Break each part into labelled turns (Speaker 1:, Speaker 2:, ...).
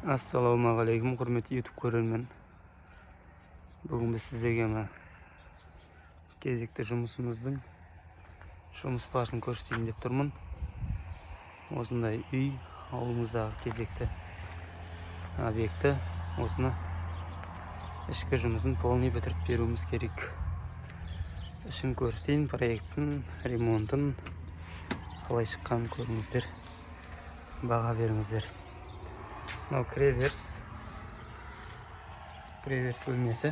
Speaker 1: Ассалаумағалейкум, құрметті YouTube көрермен. Бүгін біз сіздерге кезекті жұмысымыздың жұмыс барысын көрсетейін деп тұрмын. Осындай үй, ауылымыздағы кезекті объекті. Осыны ішкі жұмысын полный бітіріп беруіміз керек. Ішін көрсетейін, проектісін, ремонтын қалай шыққанын көріңіздер, баға беріңіздер. Мынау кіреберіс бөлмесі,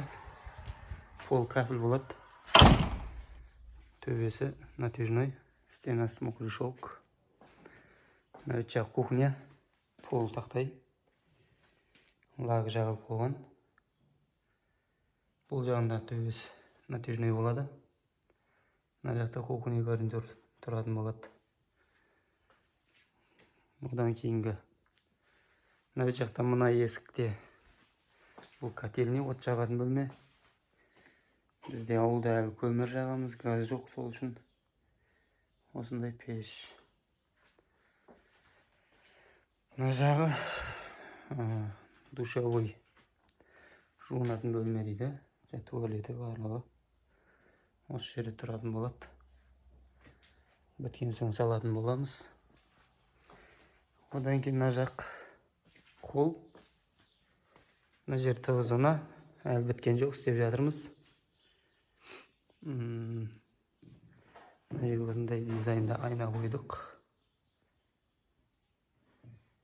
Speaker 1: пол кафель болады, төбесі натяжной, стенасы мокрый шелк. Мына жақ кухня, пол тақтай, лак жағылып қойған. Бұл жағында төбесі натяжной болады. Мына жақта кухня гарнитур тұратын болады. Одан кейінгі мына жақта мына есікте бұл котельный, от жағатын бөлме. Бізде ауылда әлі көмір жағамыз, газ жоқ, сол үшін осындай пеш. Мына жағы душевой, жуынатын бөлме дейді. Туалеті барлығы осы жерде тұратын болады. Біткен соң салатын боламыз. Одан кейін мына жақ қол. Мына жер тығыз зона, әлі біткен жоқ, істеп жатырмыз. Мына жерге осындай дизайнда айна қойдық.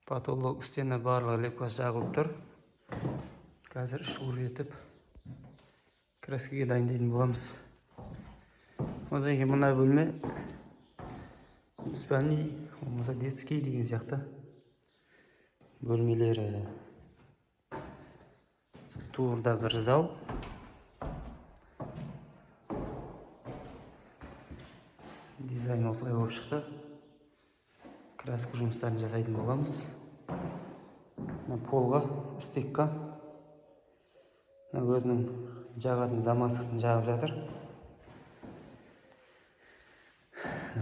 Speaker 1: Потолок, стена барлығы лепкасы жағылып тұр. Қазір штур етіп краскіге дайындайтын боламыз. Одан кейін мына бөлме спальный, болмаса детский деген сияқты бөлмелері. Туырда бір зал. Дизайн осылай болып шықты. Краска жұмыстарын жасайтын боламыз. Полға, стекқа өзінің жағатын замасысын жағып жатыр.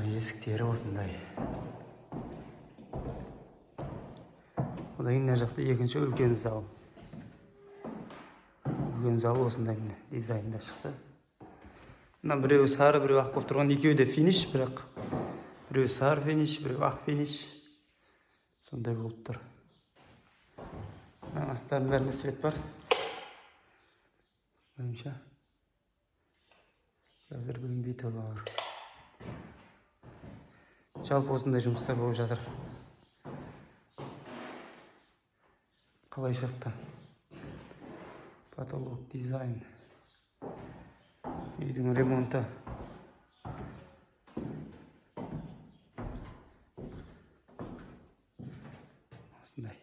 Speaker 1: Есіктері осындай. Одан кейін мына жақта екінші үлкен зал. Үлкен зал осындай дизайнда шықты. Мына біреуі сары, біреуі ақ болып тұрған, екеуі де финиш, бірақ біреуі сары финиш, біреуі ақ финиш. Сондай болып тұр. Астардың бәрінде свет бар. Бойымша қазір білінбейді бар. Жалпы осындай жұмыстар болып жатыр. Қалай шықты? Потолок, дизайн, үйдің ремонты. Осындай.